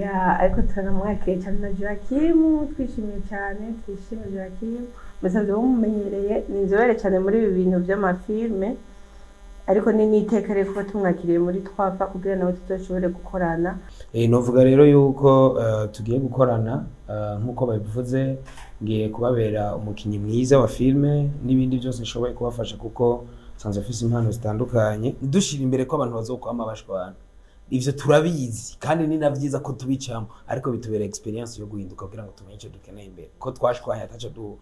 ariko turanamwakiriye cyane na Joachim, twishimiye cyane, twishimiye Joachim musanzwe mumumenyereye, ni inzobere cyane muri ibi bintu by'amafilme, ariko ni n'iteka rero kuba tumwakiriye muri Twafa kugira nawe tuzoshobore gukorana. Novuga rero yuko tugiye gukorana nk'uko babivuze, ngiye kubabera umukinyi mwiza wa filme n'ibindi byose nshoboye kubafasha kuko sanzwe afise impano zitandukanye, dushira imbere ko abantu bazokwama bashwana. Ivyo turabizi kandi ni navyiza ko tubicamo, ariko bitubera experience yo guhinduka kugira ngo tumenye ico dukeneye imbere ko twashwanye ataco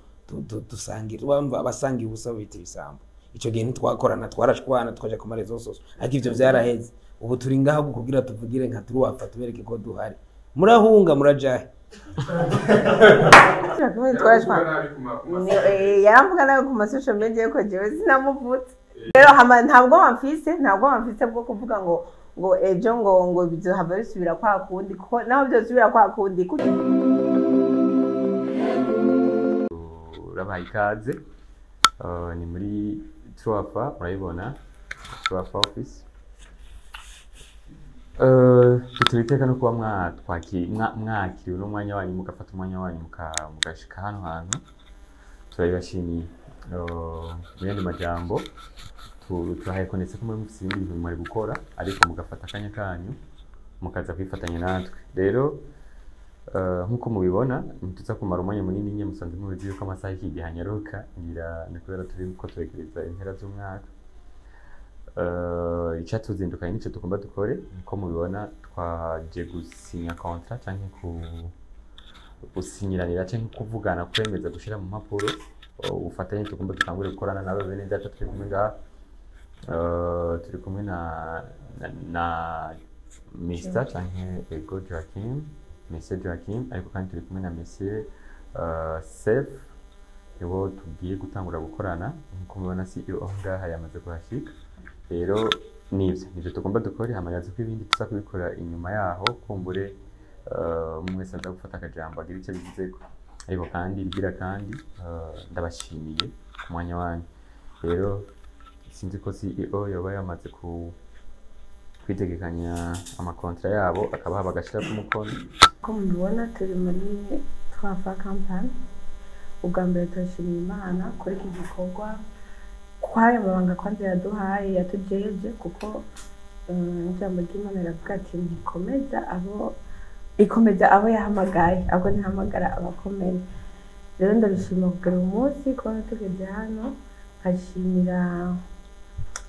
dusangira bamva abasangiye ubusa bita ibisambo. Ico gihe ntitwakorana twarashwana twaje ku marezo soso, ariko ivyo vyaraheze. Ubu turi ngaho kugira tuvugire nka turuwafa tubereke ko duhari. Murahunga murajahe yaramvuga nawe ku masocial media ko jewe sinamuvutse rero ntabwo bamfise bwo kuvuga ngo ejo ngo bizohava bisubira kwa kundi ko naho byosubira kwa kundi. Urabaye ikaze ni muri Twafa, murayibona Twafa office. Bitubiteka no kuba mwakiriwe n'umwanya wanyu mugafata umwanya wanyu mugashika hano hantu, turabibashimiye. Mu yandi majambo turahaye konetse ko muri mufise ibindi bintu mwari gukora, ariko mugafata akanya kanyu mukaza kwifatanya natwe. Rero nkuko mubibona tuza kumara umwanya munini nye, musanze mubizi yuko amasaha y'igihe anyaruka, ngira ni kubera turi ko turegereza impera z'umwaka. Icatuzindukanye nico tugomba dukore, nko mubibona twaje gusinya contrat canke gusinyiranira canke kuvugana kwemeza gushira mu mpapuro ufatanye tugomba dutangure gukorana nabo bene data. Turi kumwe ngaha, turi kumwe na Mr. canke Ego Joachim, Monsieur Joachim, ariko kandi turi kumwe na Monsieur Sef, nibo tugiye gutangura gukorana. Nkuko mubibona CEO ngaha yamaze kuhashika. Rero nivyo tugomba dukore, hamagaze ko ibindi tuza kubikora inyuma yaho, kumbure mwese aza gufata akajambo agira icyo bivuzeko. Ariko kandi rigira kandi ndabashimiye ku mwanya wanyu. Rero sinzi ko CEO yoba yamaze kwitegekanya amakontra yabo akabaha bagashira ku mukono. Ko mubibona turi muri Twafa campaign, ubwa mbere turashimira Imana kuri iki gikorwa kwaye mabanga kwanza yaduhaye yatujeje, kuko ijambo ry'Imana riravuga ati ikomeza abo yahamagaye, ahubwo ntihamagara abakomeye. Rero ndabishima kugira umunsi kubona tugeze hano, nkashimira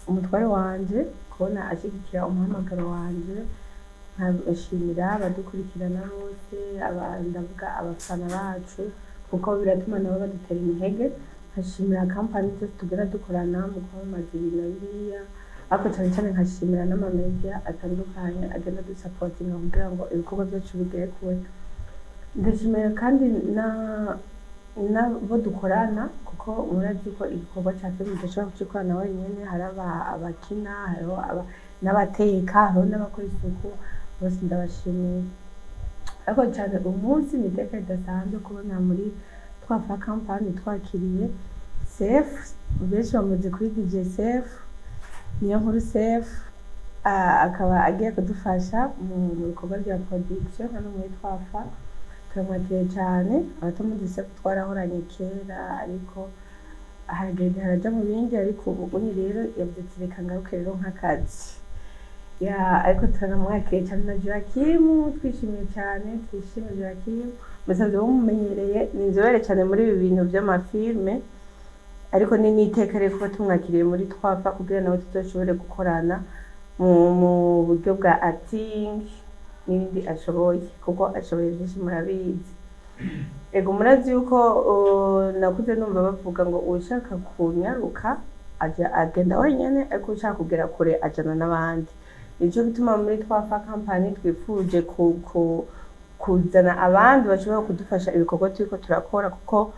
umutware wanje kubona ashigikira umuhamagaro wanje, nkashimira abadukurikirana bose, ndavuga abafana bacu kuko biratuma nabo badutera intege, nkashimira kampani zose tugera dukorana mu kwamamaza ibintu biriya, ariko cyane cyane nkashimira n'amamedia atandukanye agenda dusapotinga kugira ngo ibikorwa byacu bigere kure. Ndashimira kandi nabo dukorana, kuko murazi ko igikorwa cya filime tudashobora kugikorana wenyine, hari abakina, hariho n'abateka, hariho n'abakora isuku, bose ndabashimiye. Ariko cyane umunsi ni iteka ridasanzwe kubona muri Twafa campaign twakiriye Sef, benshi bamaze kuri DJ Sef, niyo nkuru Sef, akaba agiye kudufasha mu bikorwa bya production hano muri Twafa. Turamwakiriye cyane, abatamuzi Sef twarahoranye kera, ariko haraja mu bindi, ariko ubu rero yabyutse reka ngaruke rero nk'akazi. Ariko turanamwakiriye cyane na Joachim, twishimiye cyane, twishimiye Joachim musanzwe mumumenyereye, ni inzobere cyane muri ibi bintu by'amafilme, ariko ni n'iteka rero kuba tumwakiriye muri Twafa kugira nawe tuzoshobore gukorana mu buryo bwa acting n'ibindi ashoboye, kuko ashoboye byinshi murabizi. Ego murazi yuko nakuze numva bavuga ngo ushaka kunyaruka agenda wenyene, ariko ushaka kugera kure ajana n'abandi. Nico gituma muri Twafa campaign twifuje kuzana abandi bashobora kudufasha ibikorwa turiko turakora, kuko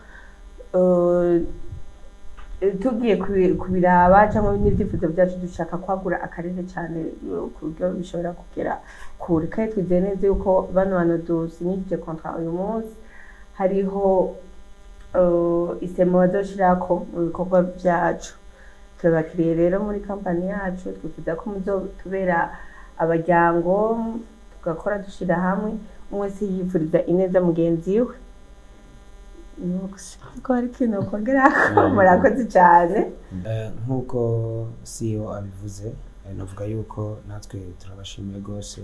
tugiye kubiraba cyangwa n'ibyifuzo byacu dushaka kwagura akarere cyane ku buryo bishobora kugera kure. Kandi twizeye neza yuko bano dusinyije contrat uyu munsi hariho isemo bazoshirako mu bikorwa byacu. Turabakiriye rero muri kampani yacu, twifuza ko muzotubera abajyango tugakora dushira hamwe. wese yifuriza ineza mugenzi we. Ko hari ikintu ukongeraho murakoze cyane. Nk'uko CEO abivuze navuga yuko natwe turabashimiye rwose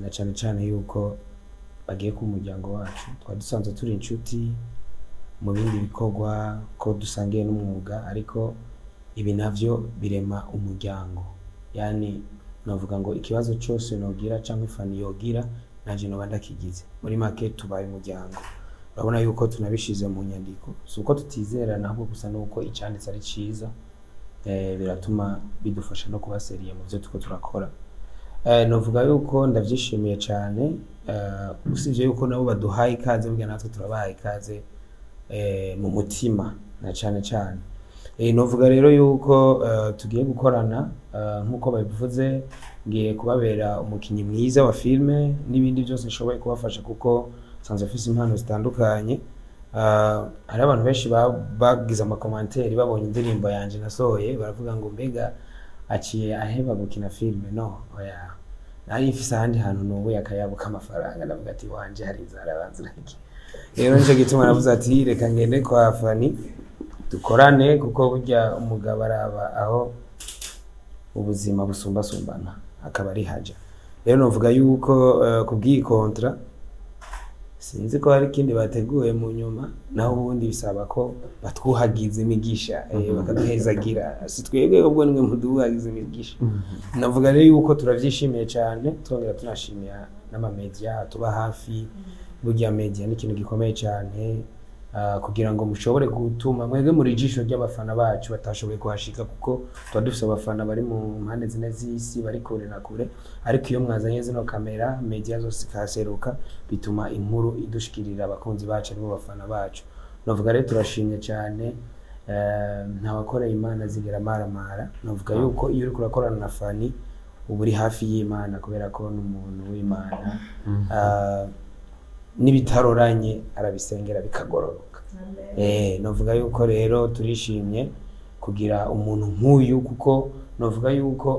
na cyane cyane yuko bagiye ku muryango wacu twari dusanzwe turi inshuti mu bindi bikorwa ko dusangiye n'umwuga ariko ibi navyo birema umuryango yani navuga ngo ikibazo cyose nogira cyangwa ifani yogira naje no bandakigize muri make tubaye umuryango urabona yuko tunabishize mu nyandiko so uko tutizerana ahubwo gusa nuko icanditse ari ciza biratuma bidufasha no kuba seriye mu byo tuko turakora novuga yuko ndavyishimiye cyane usivye yuko nabo baduhaye ikaze burya natwe turabahaye ikaze mu mutima na cyane cyane novuga rero yuko tugiye gukorana nkuko babivuze ngiye kubabera umukinyi mwiza wa filme n'ibindi byose nshoboye kubafasha kuko sanzwe afise impano zitandukanye hari abantu benshi bagize amakomentari babonye indirimbo yanje nasohoye baravuga ngo mbega aciye aheba gukina filme no oya nari ifise ahandi hantu n'ubu yakayabuka amafaranga ndavuga ati wanje hari inzara banzira iki rero nico gituma navuze ati reka ngende kwa Fani dukorane kuko burya umugabo araba aho ubuzima busumbasumbana akaba ari haja rero novuga yuko kubwiyi kontra sinzi ko hari kindi bateguye mu nyuma naho ubundi bisaba ko batwuhagize imigisha bakaduhezagira si twebwe ubwo nimwe muduhagize imigisha navuga rero yuko turavyishimiye cyane twongera tunashimira n'amamedia tuba hafi burya media n'ikintu gikomeye cyane kugira ngo mushobore gutuma mwege muri jisho ry'abafana bacu batashoboye kuhashika kuko twa dufise abafana bari mu mpande zine z'isi bari kure na kure ariko iyo mwazanye zino kamera media zose kaseruka bituma inkuru idushikirira abakunzi bacu aribo bafana bacu novuga rero turashimye cyane ntabakoreye Imana zigera maramara novuga yuko iyo uri kurakorana na Fani uburi hafi y'Imana kubera ko n'umuntu w'Imana nibitaroranye arabisengera bikagororoka novuga yuko rero turishimye kugira umuntu nk'uyu kuko novuga yuko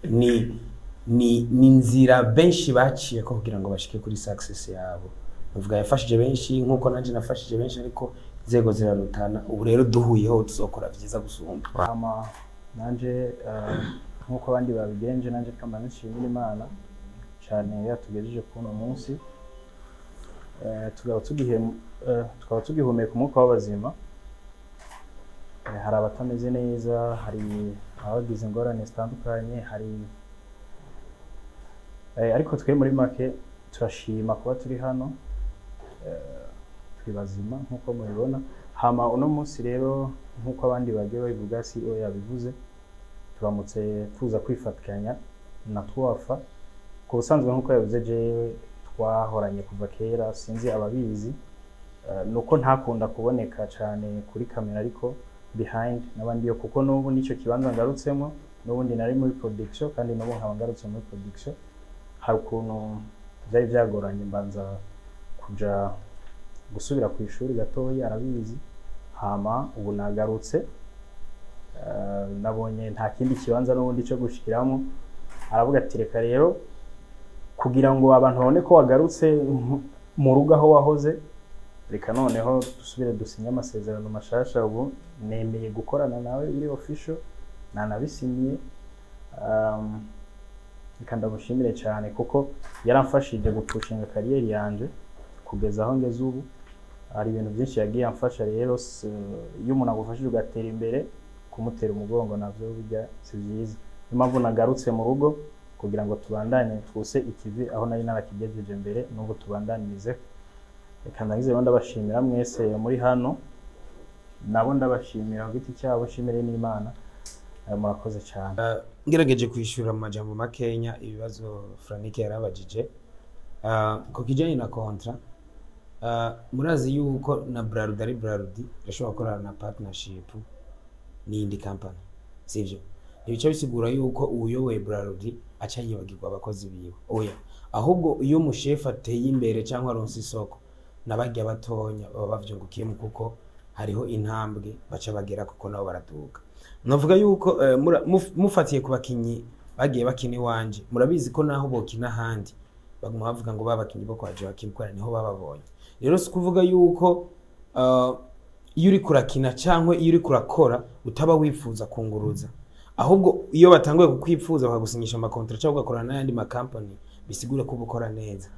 ni nzira benshi baciye ko kugira ngo bashike kuri success yabo novuga yafashije benshi nkuko nanje nafashije benshi ariko inzego zirarutana ubu rero duhuyeho tuzokora vyiza gusumba nanje nkuko abandi babigenje nanje kamba nishimira Imana cyane yatugejeje kuno munsi tukaba tugihumeka umwuka w'abazima hari abatameze neza hari abagize ingorane zitandukanye hari ariko twe muri make turashima kuba turi hano turi bazima nkuko mubibona hama uno munsi rero nkuko abandi bagiye babivuga CEO yabivuze turamutse tuza kwifatikanya na Twafa ku busanzwe nkuko yavuze je twahoranye kuva kera sinzi ababizi nuko ntakunda kuboneka cyane kuri kamera ariko behind nabandi yo kuko n'ubu nico kibanza ngarutsemo n'ubundi nari muri production kandi n'ubu nkaba ngarutse muri production hari ukuntu byari byagoranye mbanza kuja gusubira ku ishuri gatoya arabizi hama ubu nagarutse nabonye nta kindi kibanza n'ubundi cyo gushikiramo aravuga ati reka rero kugira ngo abantu babone ko wagarutse mu rugo aho wahoze reka noneho dusubire dusinye amasezerano mashasha ubu nemeye gukorana nawe biri official nanabisinyiye reka ndamushimire cyane kuko yaramfashije gupushinga kariyeri yanje kugeza aho ngeze ubu hari ibintu byinshi yagiye amfasha rero iyo umuntu agufashije ugatera imbere kumutera umugongo navyo bijya si byiza impamvu nagarutse mu rugo kugira ngo tubandanye twuse ikivi aho nari narakigejeje mbere n'ubu tubandanirize reka ndagize rero ndabashimira mwese muri hano nabo ndabashimira ku giti cyabo shimire n'Imana murakoze cyane ngerageje kwishura mu majambo makenya ibibazo Franike yarabajije ko kijanye na kontra murazi yuko na Bralud ari Bralud yashobora gukorana na partnership n'indi company sivyo ibice bisigura yuko uyoboye Bralud aca yibagirwa abakozi biwe oya ahubwo iyo umushefu ateye imbere cyangwa aronse isoko nabajya batonya baba bavyungukiyemo kuko hariho intambwe baca bagera kuko nabo baratuka navuga yuko mufatiye ku bakinyi bagiye bakina iwanje murabizi ko naho bokina handi baguma bavuga ngo babakinyi bo kwa Joachim kwa niho bababonye rero si kuvuga yuko iyo uri kurakina cyangwa iyo uri kurakora utaba wifuza kunguruza ahubwo iyo batanguye kukwifuza bakagusinyisha amakontra cyangwa ugakorana n'ayandi makampani bisigura ko ubukora neza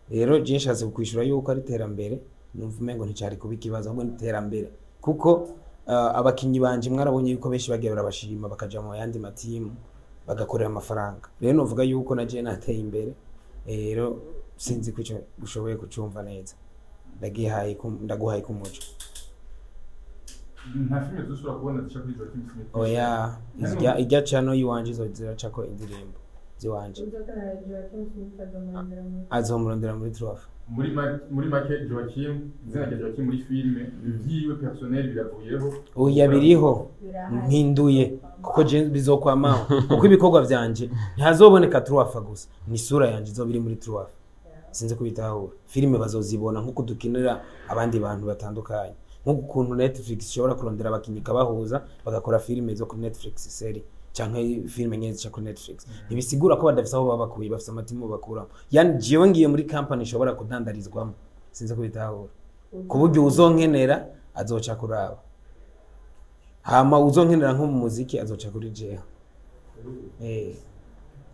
rero je nshatse kukwishura yuko ari terambere numva umengo nticari kuba ikibazo ahubwo ni terambere kuko abakinyi banje mwarabonye yuko benshi bagiye barabashima bakaja mu yandi matimu bagakorera amafaranga rero novuga yuko na je nateye imbere rero sinzi ko ushoboye kucumva neza ndaguhaye kumuco nta filime dushobora kubona duca kuri Joachim Smith oya ijya channel yiwanje ziracako indirimbo ziwanje azomurondera muri Trofa muri make Joachim izina rya Joachim muri filime yiwe personnel biravuyeho oya biriho mpinduye kuko je bizokwamaho kuko ibikorwa byanje ntihazoboneka Trofa gusa ni sura yanje zo biri muri Trofa sinze kubitahura filime bazozibona nkuko dukinira abandi bantu batandukanye nkuko kuntu Netflix ishobora kurondera abakinyi kabahuza bagakora filime zo kuri Netflix series canke filime nyezi cha kuri Netflix ibisigura ko badafisa aho babakuye bafisa amatimu bakuramo yani jewe ngiye muri company ishobora kudandarizwamo sinze kubitahura kuburyo uzonkenera azoca kuraba hama uzonkenera nko mu muziki azoca kuri jewe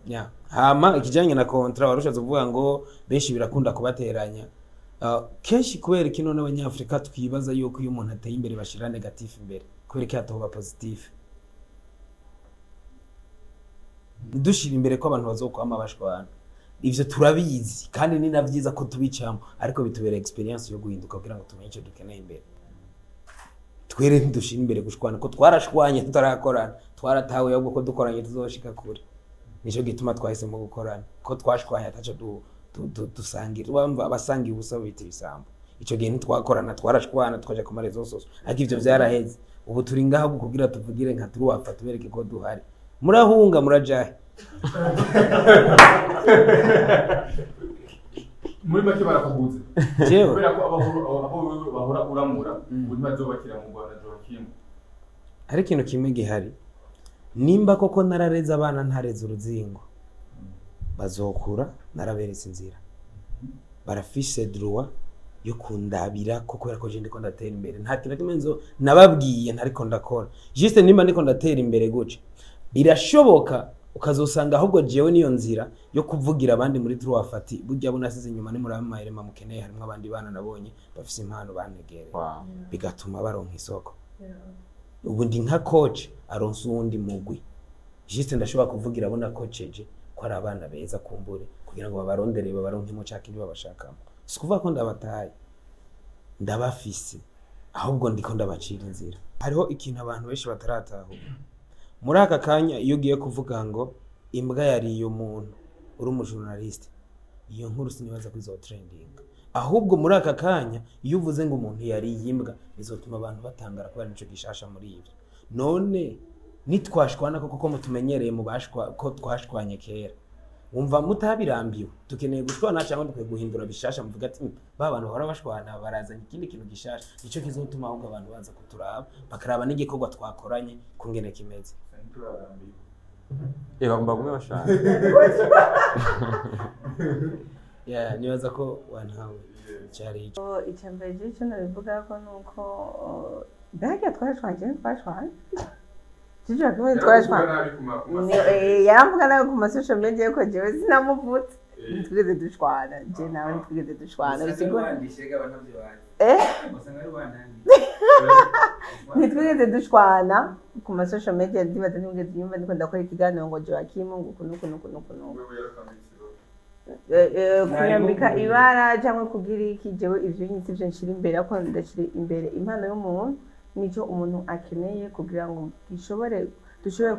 ya hama ikijanye na kontra warushaze kuvuga ngo benshi birakunda kubateranya kenshi kubera kino n'abanyafrika twibaza yuko iyo umuntu ateye imbere bashira negative imbere kubera ko atoba positive dushira imbere ko abantu bazokwama bashwana ivyo turabizi kandi ni navyiza ko tubicamo ariko bitubera experience yo guhinduka kugira ngo tumenye icyo dukeneye imbere twere ntidushira imbere gushwana ko twarashwanye tutarakorana twaratawe ahubwo ko dukoranye tuzoshika kure nico gituma twahisemo gukorana ko twashwanye ataco dusangira bamva abasangiye ubusa bita ibisambo ico gihe ntitwakorana twarashwana twaje ku marezo soso ariko ivyo vyaraheze ubu turi ngaho kugira tuvugire nka turi wapfa tubereke ko duhari murahunga murajahe muri make barakuguze jewe kubera ko aho bahora uramura ubu ntibazobakira mu Rwanda Joachim hari ikintu kimwe gihari nimba koko narareze abana ntareze uruzingo bazokura naraberetse inzira barafise droit yo kundabira ko kubera ko je ndiko ndatera imbere nta kintu kimenzo nababwiye ntariko ndakora juste nimba ndiko ndatera imbere guce birashoboka ukazosanga ahubwo jewe niyo nzira yo kuvugira abandi muri Troafati burya bunasize inyuma ni muri amaherema mukeneye harimo abandi bana nabonye bafise impano banegere bigatuma baronka isoko ubu ndi nka coach aronse uwundi mugwi juste ndashobora kuvugira abona coacheje ko ari abana beza kumbure kugira ngo babarondere babaronke mu cakindi babashakamo sikuvuga ko ndabataye ndabafise ahubwo ndiko ndabacira inzira hariho ikintu abantu benshi bataratahura muri aka kanya iyo ugiye kuvuga ngo imbwa yariye umuntu uri umujournaliste iyo nkuru sinibaza ko izo trending ahubwo muri aka kanya iyo uvuze ngo umuntu yariye imbwa bizotuma abantu batangara kubera nico gishasha muri ivyo none nitwashwana koko mutumenyereye mu bashwa ko twashwanye kera umva mutabirambiwe tukeneye gushwana cyangwa dukwiye guhindura bishasha muvuga ati ba bantu bahora bashwana barazanye ikindi kintu gishasha nico kizotuma ahubwo abantu baza kuturaba bakaraba n'igikorwa twakoranye kungene kimeze bagomba kumwe bashaka nibaza ko wantawe cyari icyambere cyo nabivuga ko nuko mbega twashwanye Jijwa twashwanye yaramvuga nawe ku masocial media ko jewe sinamuvutse twigeze dushwana je nawe twigeze dushwana bisigura twigeze dushwana ku masocial media ndibaza nigeze nyumva ndiko ndakora ikiganiro ngo Joachim ngo kunuku kunyambika ibara cyangwa kugira iki jewe ivyo nyitse byo nshira imbere ako ndashira imbere impano y'umuntu nico umuntu akeneye kugira ngo dushobore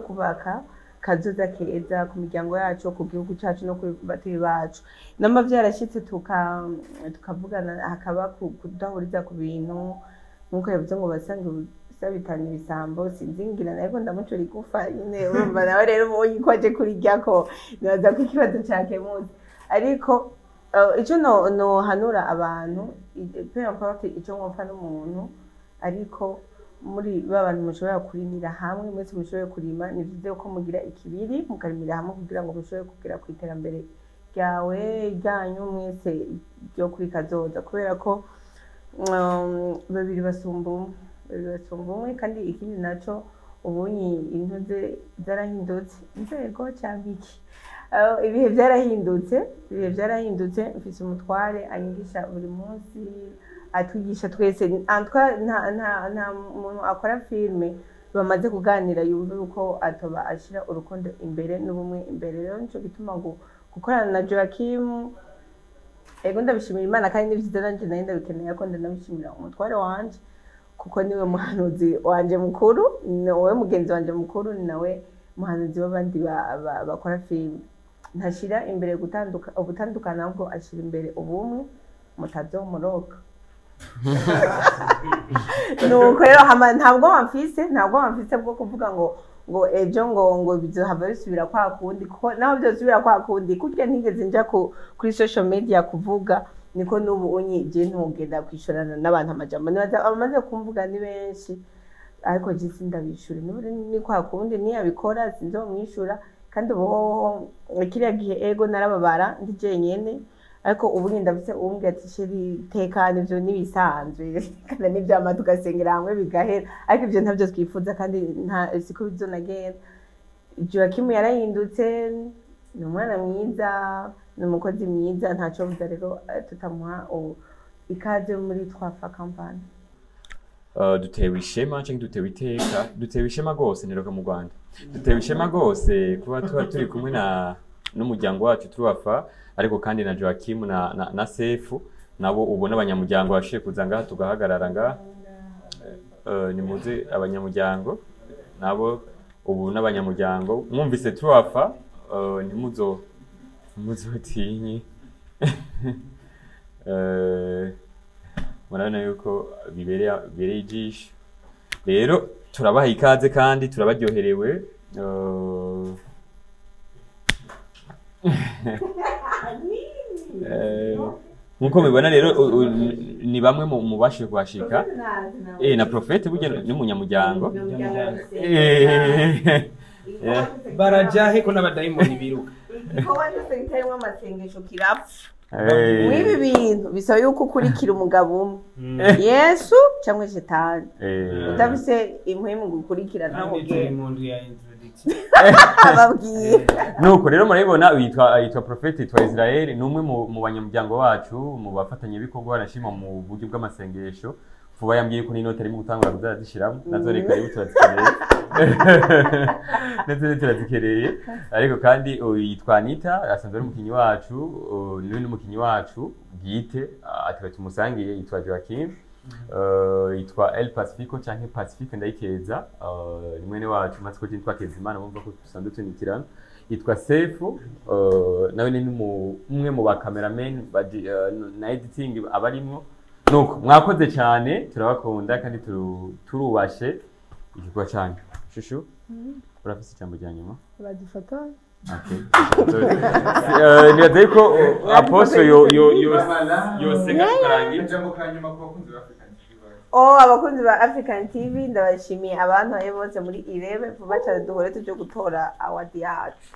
kubaka kazoza keza ku miryango yacu ku gihugu cyacu no ku batiri bacu namba byarashyitse tukavugana hakaba kudahuriza ku bintu nkuko yavuze ngo basange sabitanye ibisambo sinzingira nayo ndamucura igufa nyine urumva nawe rero ubonye ko aje kurirya ko nibaza ko ikibazo cyakemuze ariko icyo no hanura abantu peu importe icyo mwumva n'umuntu ariko muri babantu mushobora kurimira hamwe mwese mushoboye kurima ni byiza ko mugira ikibiri mukarimira hamwe kugira ngo mushobore kugera ku iterambere ryawe ryanyu mwese ryo kuri kazoza kubera ko babiri basumba umwe kandi ikindi naco ubunyi intuze zarahindutse inzego cyangwa iki ibihe byarahindutse mfise umutware anyigisha buri munsi atwigisha twese nta muntu akora filme bamaze kuganira yumva uko atoba ashira urukundo imbere n'ubumwe imbere rero nico gituma gukorana na Joachim ego ndabishimira Imana kandi n'ivyiza nanje nari ndabikeneye ko ndanabishimira umutware wanje kuko niwe muhanuzi wanje mukuru niwe mugenzi wanje mukuru ni nawe muhanuzi w'abandi bakora filme ntashira imbere ubutandukana ahubwo ashira imbere ubumwe mutazomuroka nuko rero ntabwo bamfise bwo kuvuga ngo ejo ngo bizohava bisubira kwa kundi kuko naho byosubira kwa kundi kurya ntigeze nja kuri social media kuvuga niko n'ubu unyije ntugenda kwishorana n'abantu amajambo abamaze kumvuga ni benshi ariko je sindabishura ni kwa kundi niyabikora sinzomwishura kandi ubu kiriya gihe ego narababara ndi jenyene ariko ubu ndabise umbwe ati sheri tekana ivyo nibisanzwe kandi n'ivyama tugasengera hamwe bigahera ariko ivyo ntavyo twifuza kandi nta siko bizonagenda Joachim yarahindutse ni umwana mwiza ni umukozi mwiza ntaco buza rero tutamuha ikaze muri twafa kampani dutewe ishema cyangwa dutewe iteka dutewe ishema rwose niroka mu Rwanda dutewe ishema rwose kuba turi kumwe n'umuryango wacu Truafa ariko kandi na Joachim na Sefu nabo ubona abanyamuryango bashiye kuza ngaha tugahagarara ngaha ni muze abanyamuryango nabo ubu n'abanyamuryango mwumvise Truafa ntimuzotinye murabona yuko bibereye ijisho rero turabaha ikaze kandi turabaryoherewe nkuko mubibona rero ni bamwe mu bashije kuhashika na Prophete burya n'umunyamuryango barajahe ko n'abadayimoni biruka igikorwa cyose kitarimo amasengesho kirapfa mwibi bintu bisaba yuko ukurikira umugabo umwe Yesu cyangwa Shetani udafise impwemu gukurikira ntaho nuko rero murabibona yitwa Prophete yitwa Israel ni umwe mu banyamuryango bacu mu bafatanye bikorwa nashima mu buryo bw'amasengesho vuba yambwiye ko n'inota arimo gutangura kuzazishiramo nazo reka rero turazikereye ariko kandi yitwa Anita asanzwe ari umukinyi wacu niwe n'umukinyi wacu bwite ati tumusangiye yitwa Joachim yitwa El Pacifico cyangwa Pacifique ndayikeza ni mwene wacu matsiko cyitwa Kezimana bumva ko dusanzwe tunikirana yitwa Sefu nawe ni umwe mu ba cameramen na editing abarimo nuko mwakoze cyane turabakunda kandi turubashe igikorwa cyane shushu urafise ijambo rya nyuma badufata nibaza ko apostle yoseka tukarangira ijambo kanyuma ku bakunzi ba African TV abakunzi ba African TV ndabashimiye abantu bose muri irebe vuba cyane duhore tuje gutora award yacu